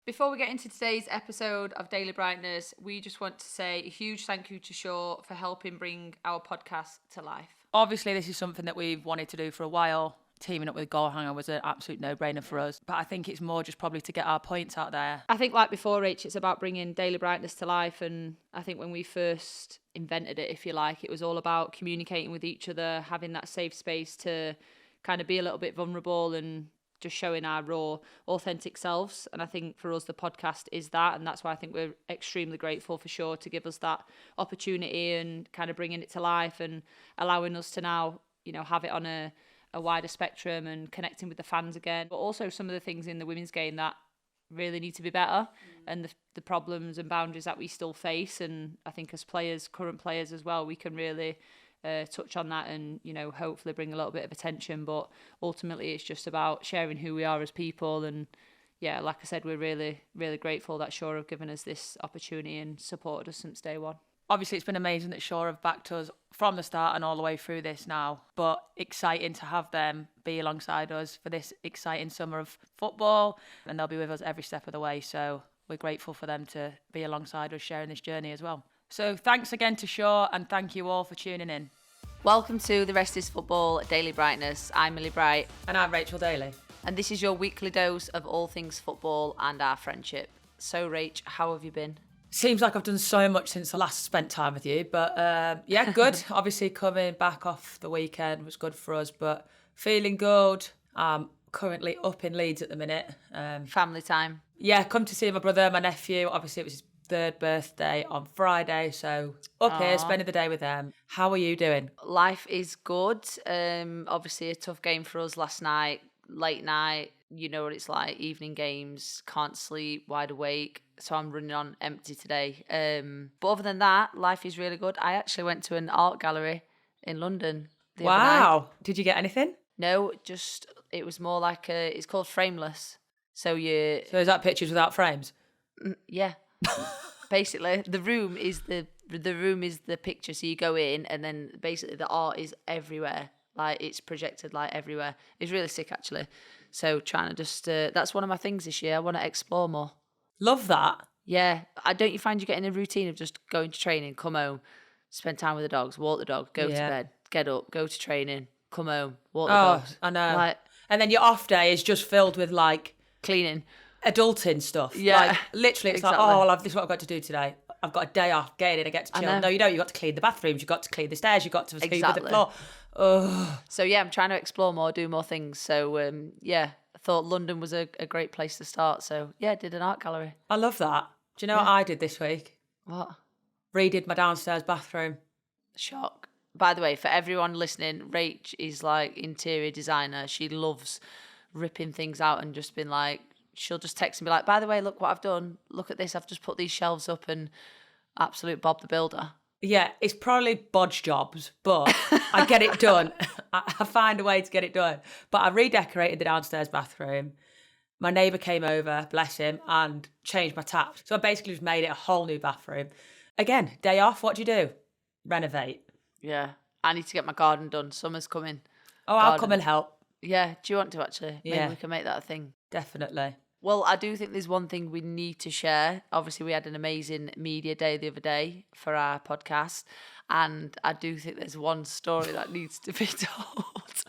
Before we get into today's episode of Daily Brightness, we just want to say a huge thank you to Shaw for helping bring our podcast to life. Obviously, this is something that we've wanted to do for a while. Teaming up with Goal Hanger was an absolute no-brainer for us. But I think it's more just probably to get our points out there. I think like before, Rach, it's about bringing Daily Brightness to life. And I think when we first invented it, if you like, it was all about communicating with each other, having that safe space to kind of be a little bit vulnerable and just showing our raw, authentic selves. And I think for us, the podcast is that. And that's why I think we're extremely grateful for Shaw to give us that opportunity and kind of bringing it to life and allowing us to now, you know, have it on a wider spectrum and connecting with the fans again. But also some of the things in the women's game that really need to be better and the problems and boundaries that we still face. And I think as players, current players as well, we can really touch on that and, you know, hopefully bring a little bit of attention. But ultimately it's just about sharing who we are as people. And yeah, like I said, we're really, really grateful that Shaw have given us this opportunity and supported us since day one. Obviously, it's been amazing that Shaw have backed us from the start and all the way through this now. But exciting to have them be alongside us for this exciting summer of football. And they'll be with us every step of the way. So we're grateful for them to be alongside us sharing this journey as well. So thanks again to Shaw and thank you all for tuning in. Welcome to The Rest is Football Daily Brightness. I'm Millie Bright. And I'm Rachel Daly. And this is your weekly dose of all things football and our friendship. So, Rach, how have you been? Seems like I've done so much since I last spent time with you. But yeah, good. Obviously, coming back off the weekend was good for us. But feeling good. I'm currently up in Leeds at the minute. Family time. Yeah, come to see my brother, my nephew. Obviously, it was his third birthday on Friday, so up here spending the day with them. How are you doing? Life is good. Obviously a tough game for us last night, late night, you know what it's like, evening games, can't sleep, wide awake, so I'm running on empty today. But other than that, life is really good. I actually went to an art gallery in London the other night. Wow, did you get anything? No, just it was more like it's called Frameless. So is that pictures without frames? Yeah. Basically, the room is the picture. So you go in, and then basically the art is everywhere. Like it's projected like everywhere. It's really sick, actually. So trying to just that's one of my things this year. I want to explore more. Love that. Yeah, don't you find you get in a routine of just going to training, come home, spend time with the dogs, walk the dog, go to bed, get up, go to training, come home, walk the dogs. I know. And then your off day is just filled with like cleaning. Adulting stuff. Yeah. Like, literally, it's exactly. like, oh, this is what I've got to do today. I've got a day off, get in, I get to chill. No, you don't. You've got to clean the bathrooms, you've got to clean the stairs, you've got to sweep the floor. Oh. So, yeah, I'm trying to explore more, do more things. So, yeah, I thought London was a great place to start. So, yeah, did an art gallery. I love that. Do you know what I did this week? What? Redid my downstairs bathroom. Shock. By the way, for everyone listening, Rach is like interior designer. She loves ripping things out and just been like, she'll just text and be like, by the way, look what I've done. Look at this. I've just put these shelves up and absolute Bob the Builder. Yeah, it's probably bodge jobs, but I get it done. I find a way to get it done. But I redecorated the downstairs bathroom. My neighbour came over, bless him, and changed my taps. So I basically just made it a whole new bathroom. Again, day off, what do you do? Renovate. Yeah. I need to get my garden done. Summer's coming. Oh, I'll come and help. Yeah. Do you want to actually? Yeah. Maybe we can make that a thing. Definitely. Well, I do think there's one thing we need to share. Obviously, we had an amazing media day the other day for our podcast. And I do think there's one story that needs to be told.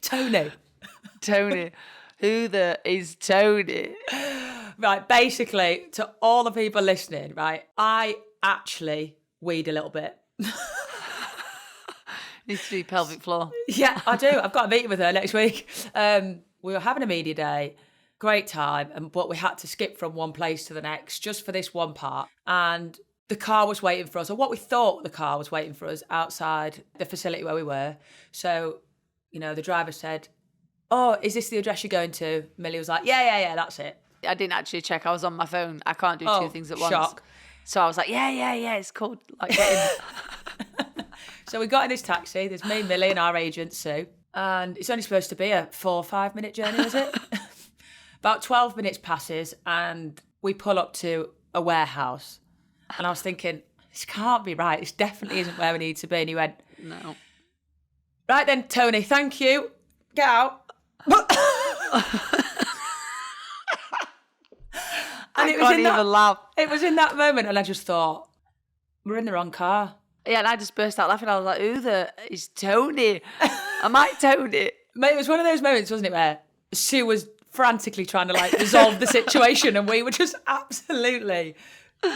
Tony. Who the is Tony? Right, basically, to all the people listening, right, I actually weed a little bit. Needs to do pelvic floor. Yeah, I do. I've got a meeting with her next week. We were having a media day, great time, but we had to skip from one place to the next just for this one part. And the car was waiting for us, or what we thought the car was waiting for us outside the facility where we were. So, you know, the driver said, oh, is this the address you're going to? Millie was like, yeah, that's it. I didn't actually check. I was on my phone. I can't do two things at once. Shock. So I was like, yeah, it's called like getting... So we got in this taxi. There's me, Millie, and our agent, Sue. And it's only supposed to be a 4 or 5 minute journey, was it? About 12 minutes passes and we pull up to a warehouse. And I was thinking, this can't be right. This definitely isn't where we need to be. And he went, no. Right then, Tony, thank you. Get out. And I can't even laugh. It was in that moment, and I just thought, we're in the wrong car. Yeah, and I just burst out laughing. I was like, who is Tony? Am I Tony? Mate, it was one of those moments, wasn't it, where Sue was frantically trying to like resolve the situation, and we were just absolutely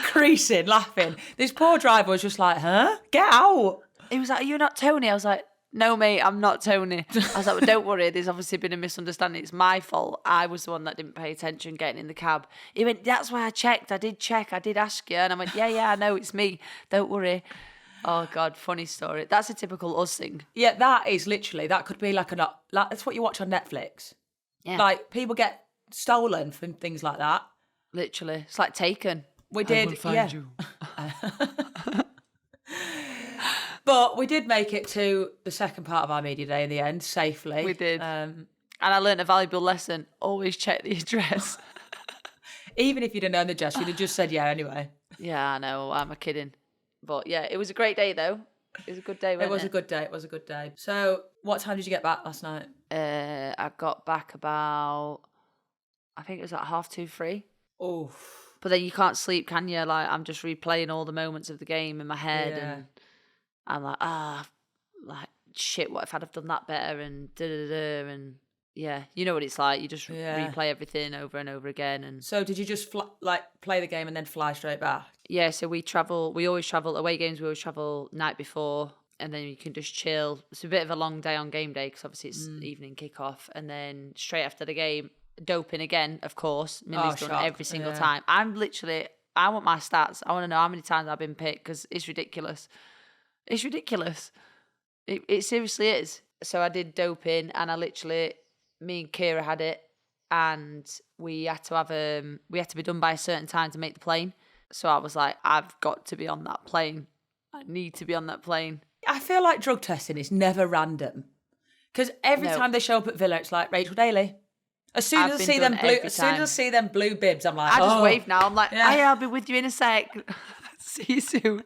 creasing, laughing. This poor driver was just like, huh? Get out. He was like, are you not Tony? I was like, no, mate, I'm not Tony. I was like, well, don't worry, there's obviously been a misunderstanding. It's my fault. I was the one that didn't pay attention getting in the cab. He went, that's why I checked. I did check. I did ask you. And I went, yeah, I know, it's me. Don't worry. Oh, God, funny story. That's a typical us thing. Yeah, that is literally, that could be like that's what you watch on Netflix. Yeah. Like, people get stolen from things like that. Literally. It's like Taken. We did, I will find you. But we did make it to the second part of our media day in the end, safely. We did. And I learned a valuable lesson. Always check the address. Even if you didn't know the address, you'd have just said yeah anyway. Yeah, I know. I'm a kidding. But yeah, it was a great day though. It was a good day, wasn't it? It was a good day. So what time did you get back last night? I got back about, I think it was like 2:30, 3. Oh. But then you can't sleep, can you? Like, I'm just replaying all the moments of the game in my head, and I'm like, like, shit, what if I'd have done that better, and da-da-da, and yeah, you know what it's like. You just replay everything over and over again. And so did you just play the game and then fly straight back? Yeah, so we always travel, away games, we always travel night before, and then you can just chill. It's a bit of a long day on game day, because obviously it's evening kickoff, and then straight after the game, doping again, of course. Millie's done every single time. I want my stats. I want to know how many times I've been picked, because it's ridiculous. It's ridiculous. It seriously is. So I did doping, and me and Kira had it, and we had to be done by a certain time to make the plane. So I was like, I've got to be on that plane. I need to be on that plane. I feel like drug testing is never random, because every time they show up at Villa, it's like Rachel Daly. As soon as I see them blue bibs, I'm like, I just wave now. I'm like, I'll be with you in a sec. See you soon.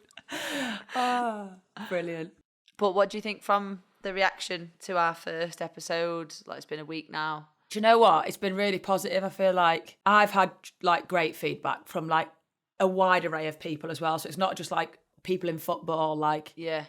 Oh, brilliant. But what do you think from the reaction to our first episode? Like, it's been a week now. Do you know what? It's been really positive. I feel like I've had like great feedback from like a wide array of people as well. So it's not just like people in football, like, you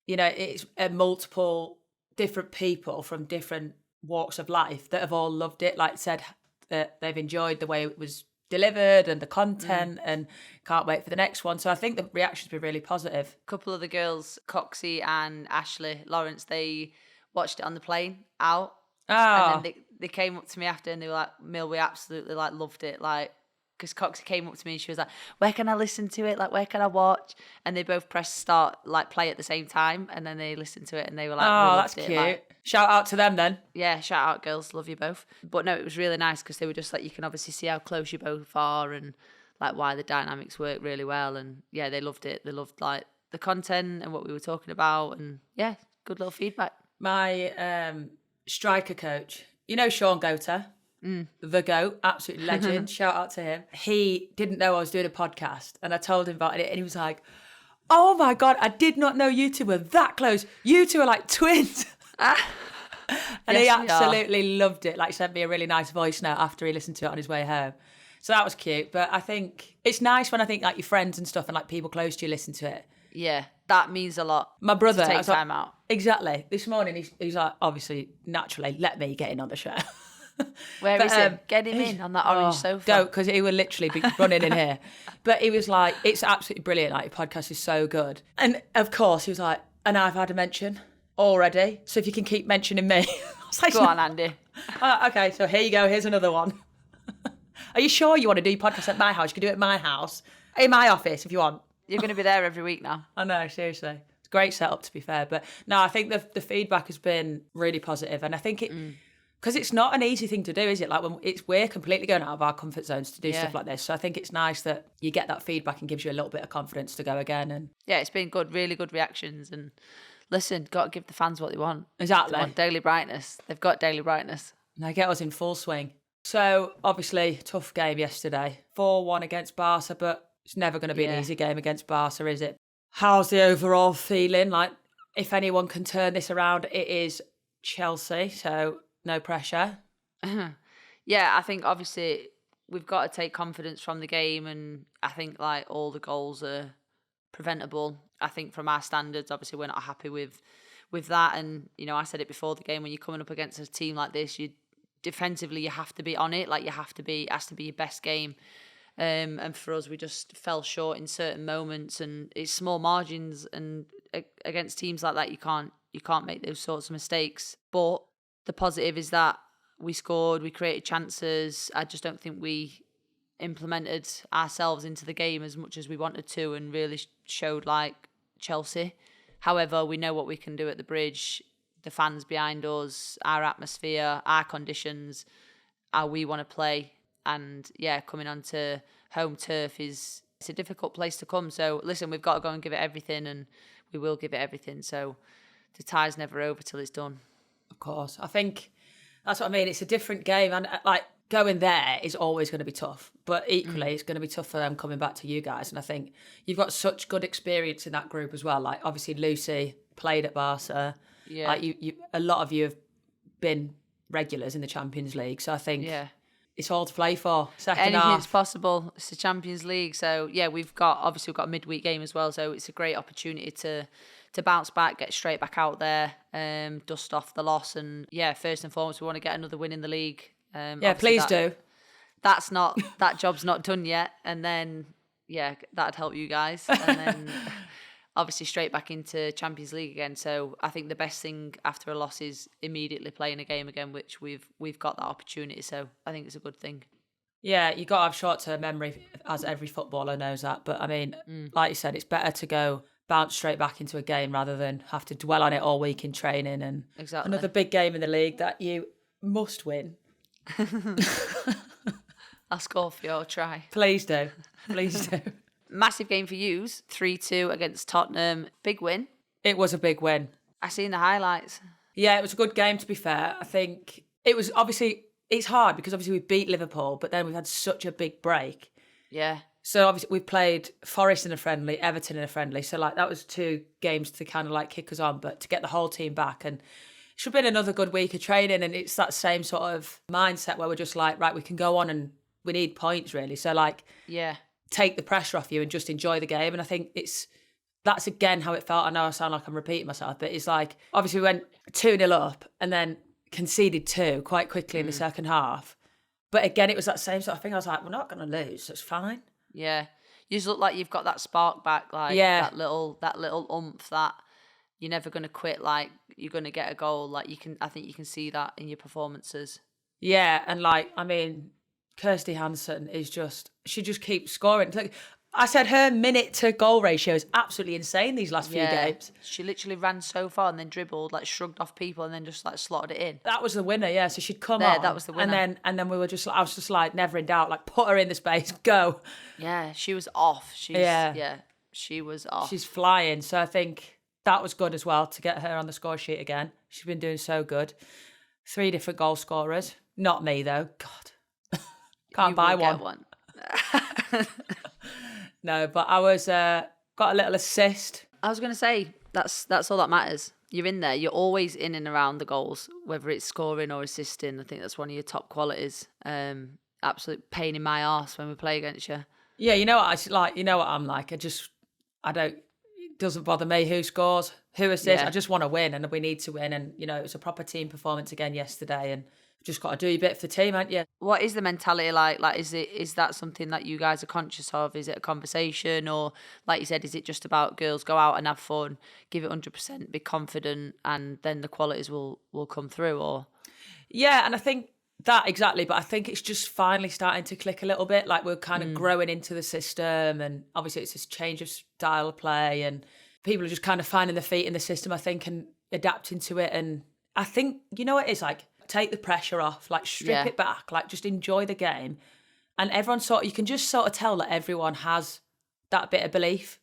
know, it's multiple different people from different walks of life that have all loved it, like said that they've enjoyed the way it was delivered and the content and can't wait for the next one. So I think the reaction's been really positive. A couple of the girls, Coxie and Ashley Lawrence, they watched it on the plane out. And then they came up to me after and they were like, Mill, we absolutely like loved it. Like, because Coxie came up to me and she was like, where can I listen to it? Like, where can I watch? And they both pressed start, like play at the same time. And then they listened to it and they were like, oh, that's cute. Like, shout out to them then. Yeah, shout out girls. Love you both. But no, it was really nice because they were just like, you can obviously see how close you both are and like why the dynamics work really well. And yeah, they loved it. They loved like the content and what we were talking about. And yeah, good little feedback. My striker coach, you know Sean Gota? The GOAT, absolute legend. Shout out to him. He didn't know I was doing a podcast and I told him about it and he was like, oh my God, I did not know you two were that close. You two are like twins. And he absolutely loved it. Like, sent me a really nice voice note after he listened to it on his way home. So that was cute. But I think it's nice when I think like your friends and stuff and like people close to you listen to it. Yeah, that means a lot. My brother, to take time out. Exactly. This morning he's like, obviously, naturally, let me get in on the show. Where is he? Get him in on that orange sofa. Don't, because he will literally be running in here. But he was like, it's absolutely brilliant. Like, your podcast is so good. And of course, he was like, and I've had a mention already. So if you can keep mentioning me. I was like, go on, Andy. Okay, so here you go. Here's another one. Are you sure you want to do your podcast at my house? You can do it at my house. In my office, if you want. You're going to be there every week now. I know, seriously. It's a great setup, to be fair. But no, I think the feedback has been really positive. And I think it... Because it's not an easy thing to do, is it? Like, we're completely going out of our comfort zones to do stuff like this. So I think it's nice that you get that feedback and gives you a little bit of confidence to go again. And yeah, it's been good, really good reactions. And listen, got to give the fans what they want. Exactly. They want daily brightness. They've got daily brightness. And they get us in full swing. So obviously, tough game yesterday. 4-1 against Barca, but it's never going to be an easy game against Barca, is it? How's the overall feeling? Like, if anyone can turn this around, it is Chelsea. So... no pressure. Yeah, I think obviously we've got to take confidence from the game, and I think like all the goals are preventable. I think from our standards, obviously we're not happy with that, and I said it before the game, when you're coming up against a team like this, you defensively you have to be on it, like it has to be your best game. And for us, we just fell short in certain moments, and it's small margins, and against teams like that, you can't make those sorts of mistakes. But the positive is that we scored, we created chances. I just don't think we implemented ourselves into the game as much as we wanted to, and really showed like Chelsea. However, we know what we can do at the Bridge. The fans behind us, our atmosphere, our conditions, how we want to play. And yeah, coming onto home turf it's a difficult place to come. So listen, we've got to go and give it everything, and we will give it everything. So the tie's never over till it's done. Of course. I think that's what I mean. It's a different game, and like going there is always going to be tough. But equally, it's going to be tough for them coming back to you guys. And I think you've got such good experience in that group as well. Like obviously Lucy played at Barca. Yeah. Like you a lot of you have been regulars in the Champions League. So I think it's all to play for. Second half. Anything's possible. It's the Champions League. So yeah, we've got a midweek game as well. So it's a great opportunity to bounce back, get straight back out there, dust off the loss. And yeah, first and foremost, we want to get another win in the league. Yeah, please do. That job's not done yet. And then, yeah, that'd help you guys. And then obviously straight back into Champions League again. So I think the best thing after a loss is immediately playing a game again, which we've got that opportunity. So I think it's a good thing. Yeah, you got to have short-term memory, as every footballer knows that. But I mean, like you said, it's better to go bounce straight back into a game rather than have to dwell on it all week in training. And exactly. Another big game in the league that you must win. I'll score for you, I'll try. Please do. Please do. Massive game for yous, 3-2 against Tottenham. Big win. It was a big win. I seen the highlights. Yeah, it was a good game, to be fair. I think it was obviously, it's hard because obviously we beat Liverpool, but then we've had such a big break. Yeah. So obviously we played Forest in a friendly, Everton in a friendly. So like that was 2 games to kind of like kick us on, but to get the whole team back, and it should have been another good week of training. And it's that same sort of mindset where we're just like, right, we can go on and we need points really. So like, yeah, take the pressure off you and just enjoy the game. And I think that's again how it felt. I know I sound like I'm repeating myself, but it's like, obviously we went 2-0 up and then conceded 2 quite quickly in the second half. But again, it was that same sort of thing. I was like, we're not going to lose. So it's fine. Yeah. You just look like you've got that spark back, like that little oomph that you're never going to quit. Like you're going to get a goal. Like I think you can see that in your performances. Yeah. And like, I mean, Kirsty Hansen she just keeps scoring. Like I said, her minute to goal ratio is absolutely insane these last few games. She literally ran so far and then dribbled, like shrugged off people and then just like slotted it in. That was the winner, yeah. So she'd come on. That was the winner. And then I was just like never in doubt, like put her in the space, go. Yeah, she was off. She was off. She's flying. So I think that was good as well to get her on the score sheet again. She's been doing so good. 3 different goal scorers. Not me though. God. Can't buy one. No, but I was got a little assist. I was going to say that's all that matters. You're in there. You're always in and around the goals, whether it's scoring or assisting. I think that's one of your top qualities. Absolute pain in my arse when we play against you. Yeah, you know what I like. You know what I'm like. It doesn't bother me who scores, who assists. I just want to win, and we need to win. And it was a proper team performance again yesterday, and just got to do your bit for the team, haven't you? What is the mentality like? Like, is that something that you guys are conscious of? Is it a conversation, or like you said, is it just about girls go out and have fun, give it 100%, be confident, and then the qualities will come through? Or yeah, and I think that exactly. But I think it's just finally starting to click a little bit. Like we're kind of growing into the system, and obviously it's this change of style of play, and people are just kind of finding their feet in the system, I think, and adapting to it. And I think what it's like. Take the pressure off, like strip it back, like just enjoy the game. And everyone you can just sort of tell that everyone has that bit of belief,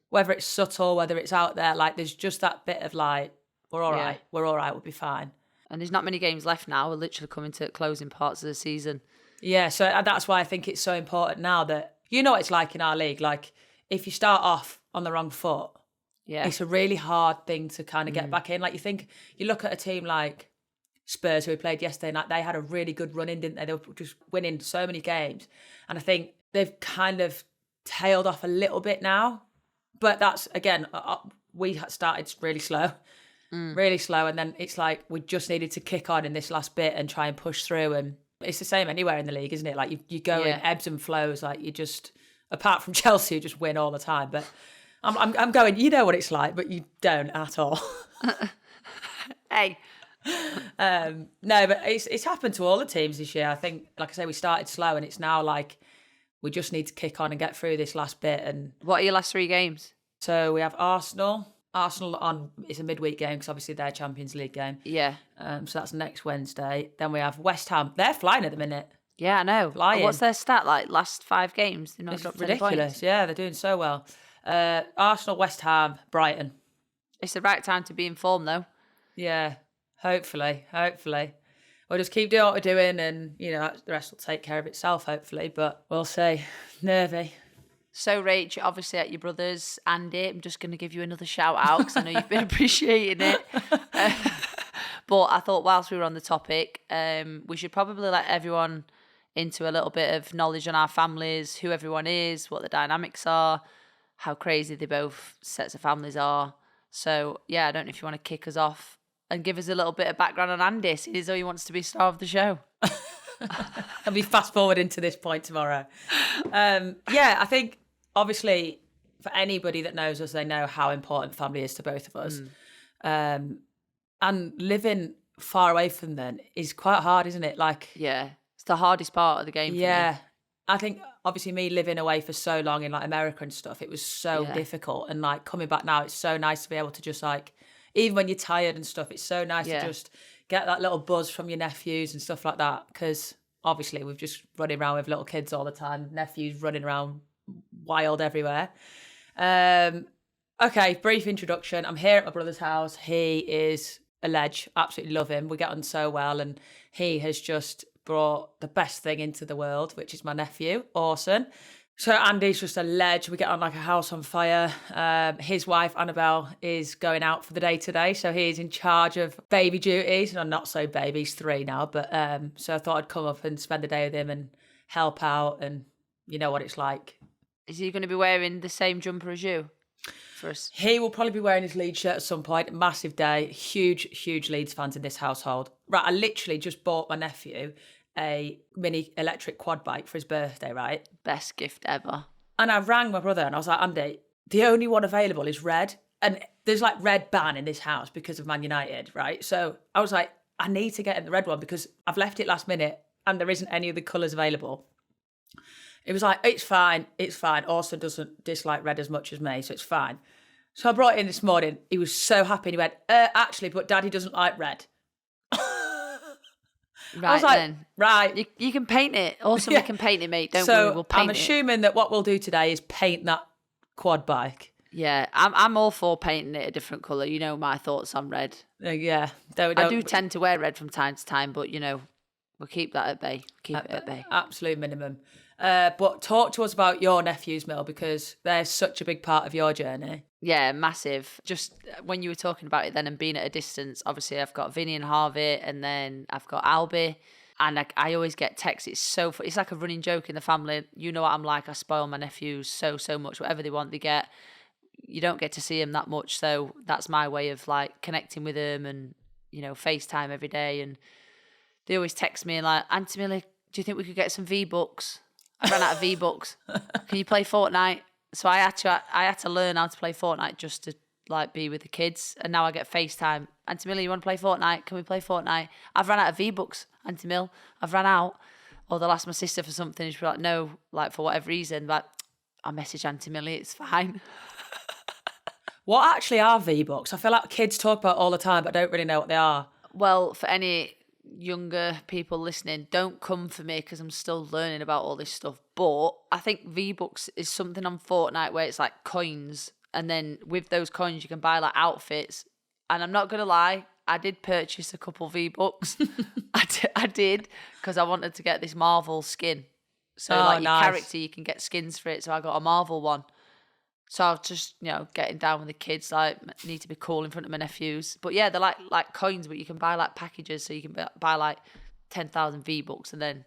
whether it's subtle, whether it's out there, like there's just that bit of like, we're all right, we'll be fine. And there's not many games left now. We're literally coming to closing parts of the season. Yeah, so that's why I think it's so important now that, what it's like in our league, like if you start off on the wrong foot, it's a really hard thing to kind of get back in. Like you look at a team like Spurs, who we played yesterday night, they had a really good run in, didn't they? They were just winning so many games. And I think they've kind of tailed off a little bit now. But that's, again, we started really slow. Really slow, and then it's like we just needed to kick on in this last bit and try and push through. And it's the same anywhere in the league, isn't it? Like you go in ebbs and flows. Like you just, apart from Chelsea, who just win all the time. But I'm going. You know what it's like, but you don't at all. Hey. No, but it's happened to all the teams this year. I think, like I say, we started slow, and it's now like we just need to kick on and get through this last bit. And what are your last 3 games? So we have Arsenal on, it's a midweek game because obviously they're Champions League game. Yeah. So that's next Wednesday. Then we have West Ham. They're flying at the minute. Yeah, I know. Flying. What's their stat like? Last 5 games? They've not dropped ridiculous. any points. Yeah, they're doing so well. Arsenal, West Ham, Brighton. It's the right time to be in form, though. Yeah, hopefully. We'll just keep doing what we're doing, and the rest will take care of itself, hopefully. But we'll see. Nervy. So, Rach, obviously at your brother's, Andy, I'm just going to give you another shout out because I know you've been appreciating it. But I thought whilst we were on the topic, we should probably let everyone into a little bit of knowledge on our families, who everyone is, what the dynamics are, how crazy they both sets of families are. So, yeah, I don't know if you want to kick us off and give us a little bit of background on Andy, seeing as though he wants to be star of the show. I'll be fast forwarding to this point tomorrow. I think, obviously, for anybody that knows us, they know how important family is to both of us. And living far away from them is quite hard, isn't it? Yeah, it's the hardest part of the game for me. I think, obviously, me living away for so long in, America and stuff, it was so difficult. And, coming back now, it's so nice to be able to just, even when you're tired and stuff, it's so nice to just get that little buzz from your nephews and stuff like that. Because, obviously, we've just running around with little kids all the time, nephews running around wild everywhere. Okay, brief introduction. I'm here at my brother's house. He is a ledge. Absolutely love him. We get on so well, and he has just brought the best thing into the world, which is my nephew, Orson. So Andy's just a ledge. We get on like a house on fire. His wife, Annabelle, is going out for the day today, so he's in charge of baby duties. No, not so baby, he's 3 now, but so I thought I'd come up and spend the day with him and help out, and you know what it's like. Is he going to be wearing the same jumper as you? For us? He will probably be wearing his Leeds shirt at some point. Massive day. Huge Leeds fans in this household. Right, I literally just bought my nephew a mini electric quad bike for his birthday, right? Best gift ever. And I rang my brother and I was like, Andy, the only one available is red. And there's red ban in this house because of Man United, right? So I was like, I need to get in the red one because I've left it last minute and there isn't any of the colours available. It was like, it's fine. Orson doesn't dislike red as much as me, so it's fine. So I brought it in this morning. He was so happy. He went, actually, but Daddy doesn't like red. Right, I was like, then. Right. You can paint it. Also, we can paint it, mate. Don't worry, we'll paint it. I'm assuming that what we'll do today is paint that quad bike. Yeah, I'm all for painting it a different colour. You know my thoughts on red. Yeah. I do tend to wear red from time to time, but, we'll keep that at bay. Keep it at bay. Absolute minimum. But talk to us about your nephews, Mill, because they're such a big part of your journey. Yeah, massive. Just when you were talking about it then and being at a distance, obviously I've got Vinny and Harvey, and then I've got Albie, and I always get texts. It's like a running joke in the family. You know what I'm like. I spoil my nephews so much. Whatever they want, they get. You don't get to see them that much, so that's my way of connecting with them, and FaceTime every day. And they always text me and Auntie Millie, do you think we could get some V-Bucks? I ran out of V-Bucks. Can you play Fortnite? So I had to learn how to play Fortnite just to be with the kids. And now I get FaceTime. Auntie Millie, you want to play Fortnite? Can we play Fortnite? I've run out of V-Bucks, Auntie Mill. I've run out. Or they'll ask my sister for something and she'll be like, no, for whatever reason. But I'll message Auntie Millie, it's fine. What actually are V-Bucks? I feel like kids talk about it all the time, but I don't really know what they are. Well, for any younger people listening, don't come for me because I'm still learning about all this stuff. But I think V-Bucks is something on Fortnite where it's coins, and then with those coins you can buy outfits. And I'm not gonna lie, I did purchase a couple V-Bucks. I did because I wanted to get this Marvel skin. So your nice. character, you can get skins for it. So I got a Marvel one. So I was just, getting down with the kids, like, need to be cool in front of my nephews. But yeah, they're like coins, but you can buy like packages. So you can buy like 10,000 V-Bucks and then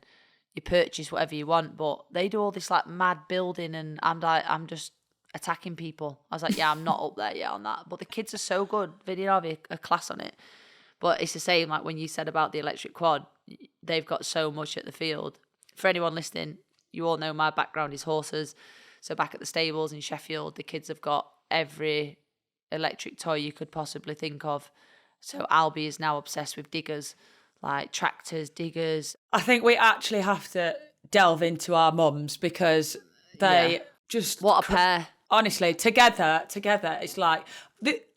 you purchase whatever you want. But they do all this like mad building and I'm just attacking people. I was like, yeah, I'm not up there yet on that. But the kids are so good. They didn't have a class on it. But it's the same, like when you said about the electric quad, they've got so much at the field. For anyone listening, you all know my background is horses. So back at the stables in Sheffield, the kids have got every electric toy you could possibly think of. So Albie is now obsessed with diggers, like tractors, diggers. I think we actually have to delve into our mums because they just... What a pair. Honestly, together, it's like...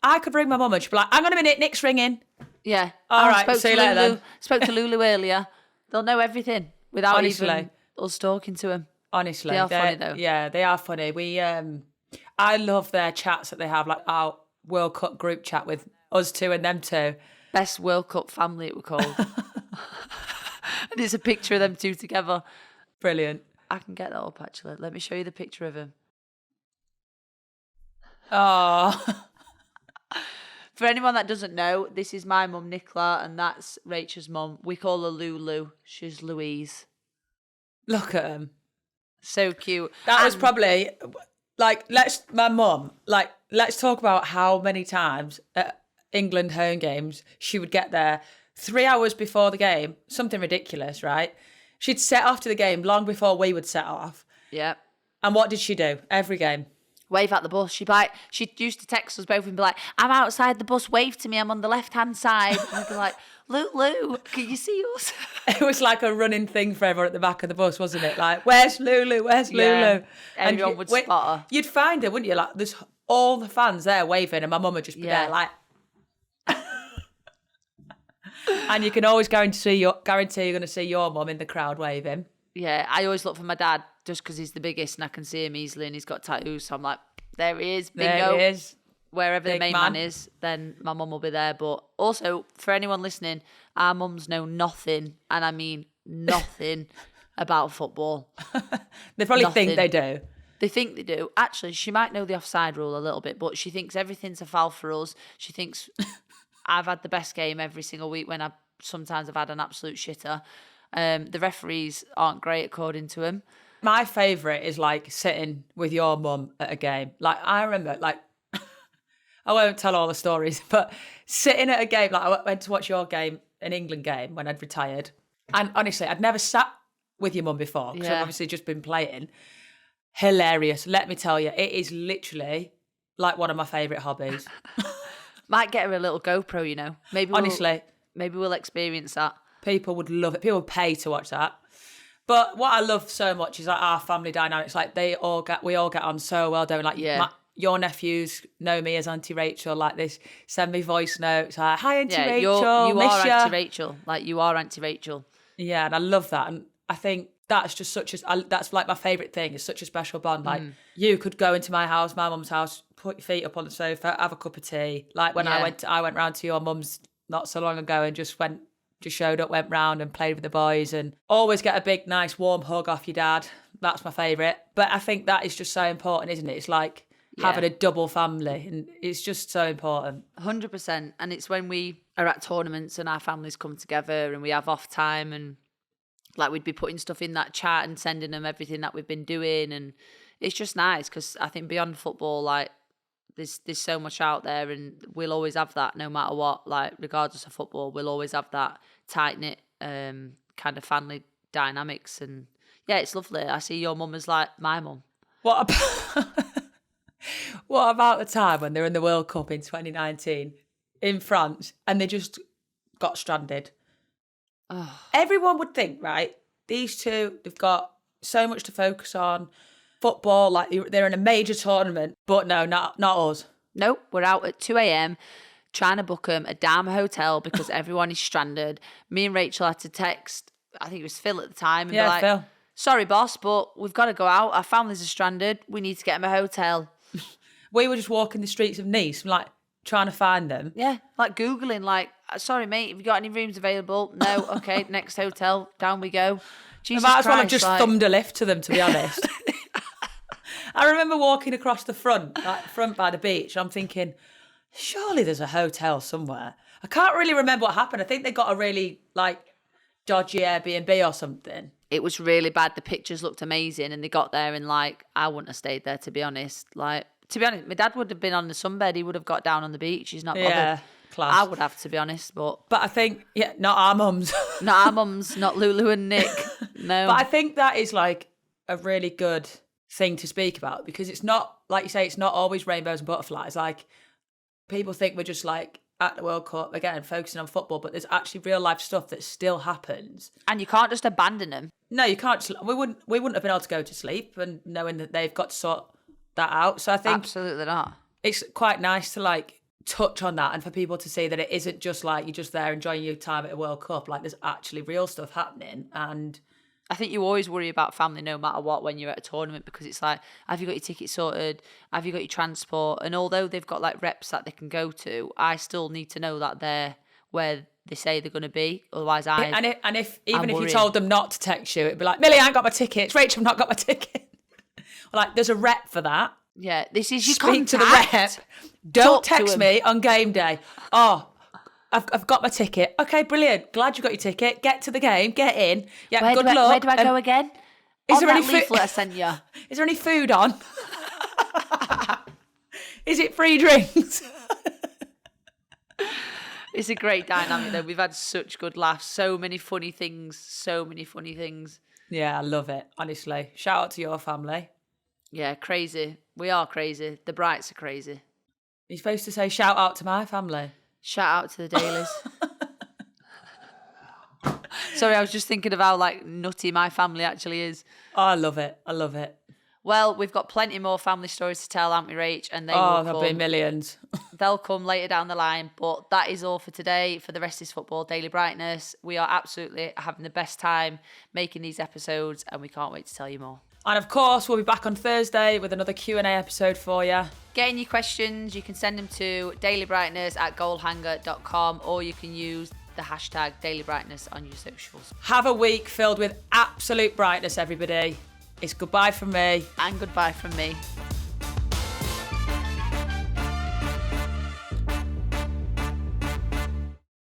I could ring my mum and she'd be like, hang on a minute, Nick's ringing. Yeah. All right, see you later then. Spoke to Lulu earlier. They'll know everything without Honestly. even us talking to him. Honestly, they are funny though. Yeah, they are funny. I love their chats that they have, like our World Cup group chat with us two and them two. Best World Cup family, it was called. And it's a picture of them two together. Brilliant. I can get that up actually. Let me show you the picture of him. Oh. For anyone that doesn't know, this is my mum, Nicola, and that's Rachel's mum. We call her Lulu. She's Louise. Look at him. So cute. That was probably, like, let's talk about how many times at England home games she would get there 3 hours before the game. Something ridiculous, right? She'd set off to the game long before we would set off. Yeah. And what did she do? Every game. Wave at the bus. She used to text us both and be like, I'm outside the bus, wave to me, I'm on the left-hand side. And I'd be like, Lulu, can you see us? It was like a running thing for everyone at the back of the bus, wasn't it? Like, where's Lulu? Where's Lulu? Everyone would spot her. You'd find her, wouldn't you? Like, there's all the fans there waving and my mum would just be there like... And you can always guarantee you're going to see your mum in the crowd waving. Yeah, I always look for my dad just because he's the biggest and I can see him easily and he's got tattoos. So I'm like, there he is, bingo. There he is. Wherever the main man is, then my mum will be there. But also, for anyone listening, our mums know nothing, and I mean nothing, about football. They probably think they do. They think they do. Actually, she might know the offside rule a little bit, but she thinks everything's a foul for us. She thinks I've had the best game every single week when sometimes I've had an absolute shitter. The referees aren't great according to him. My favourite is like sitting with your mum at a game. Like I remember, like I won't tell all the stories, but sitting at a game, like I went to watch your game, an England game when I'd retired. And honestly, I'd never sat with your mum before because I've obviously just been playing. Hilarious. Let me tell you, it is literally like one of my favourite hobbies. Might get her a little GoPro, you know. Maybe we'll experience that. People would love it. People would pay to watch that. But what I love so much is like our family dynamics. Like we all get on so well, don't we? Like your nephews know me as Auntie Rachel. Like this, send me voice notes. Like, hi Auntie Rachel, you miss are ya. Auntie Rachel. Like you are Auntie Rachel. Yeah, and I love that. And I think that's just that's like my favourite thing. It's such a special bond. Like you could go into my house, my mum's house, put your feet up on the sofa, have a cup of tea. Like when I went round to your mum's not so long ago and just showed up, went round and played with the boys and always get a big, nice, warm hug off your dad. That's my favourite. But I think that is just so important, isn't it? It's like having a double family and it's just so important. 100%. And it's when we are at tournaments and our families come together and we have off time and like we'd be putting stuff in that chat and sending them everything that we've been doing. And it's just nice because I think beyond football, like there's so much out there and we'll always have that no matter what, like regardless of football, we'll always have that tight-knit kind of family dynamics. And yeah, it's lovely. I see your mum as like my mum. What about the time when they were in the World Cup in 2019 in France and they just got stranded? Oh. Everyone would think, right, these two, they've got so much to focus on. Football, like they're in a major tournament, but no, not us. Nope, we're out at 2 a.m. trying to book them a damn hotel because everyone is stranded. Me and Rachel had to text, I think it was Phil at the time, and be like, Phil. Sorry, boss, but we've got to go out. Our families are stranded. We need to get them a hotel. We were just walking the streets of Nice, like trying to find them. Yeah, like Googling, like, sorry, mate, have you got any rooms available? No, okay, next hotel, down we go. Jesus I might as well Christ, have just thumbed a lift to them, to be honest. I remember walking across the front by the beach. I'm thinking, surely there's a hotel somewhere. I can't really remember what happened. I think they got a really dodgy Airbnb or something. It was really bad. The pictures looked amazing, and they got there and I wouldn't have stayed there, to be honest. To be honest, my dad would have been on the sunbed. He would have got down on the beach. He's not bothered. Yeah, class. I would have, to be honest, but I think not our mums. Not our mums, not Lulu and Nick. No. But I think that is a really good thing to speak about, because it's not, like you say, it's not always rainbows and butterflies. People think we're just at the World Cup again focusing on football, but there's actually real life stuff that still happens, and you can't just abandon them. No, you can't. We wouldn't have been able to go to sleep and knowing that they've got to sort that out. So I think absolutely not. It's quite nice to touch on that, and for people to see that it isn't just you're just there enjoying your time at a World Cup. There's actually real stuff happening. And I think you always worry about family no matter what when you're at a tournament, because it's have you got your ticket sorted? Have you got your transport? And although they've got reps that they can go to, I still need to know that they're where they say they're going to be. Otherwise, if you told them not to text you, it'd be Millie, I ain't got my tickets. Rach, I've not got my ticket. There's a rep for that. Yeah, this is your Speak contact. to the rep. Don't text me on game day. Oh, I've got my ticket. Okay, brilliant. Glad you got your ticket. Get to the game. Get in. Yeah, good luck. Where do I go again? Is there any leaflet I sent you? Is there any food on? Is it free drinks? It's a great dynamic though. We've had such good laughs. So many funny things. Yeah, I love it. Honestly. Shout out to your family. Yeah, crazy. We are crazy. The Brights are crazy. You're supposed to say shout out to my family. Shout out to the Dalys. Sorry, I was just thinking of how nutty my family actually is. Oh, I love it. Well, we've got plenty more family stories to tell, haven't we, Rach? And there'll be millions. They'll come later down the line. But that is all for today. For the rest is football, Daily Brightness. We are absolutely having the best time making these episodes, and we can't wait to tell you more. And of course, we'll be back on Thursday with another Q&A episode for you. Get in your questions. You can send them to dailybrightness@goalhanger.com, or you can use the hashtag dailybrightness on your socials. Have a week filled with absolute brightness, everybody. It's goodbye from me. And goodbye from me.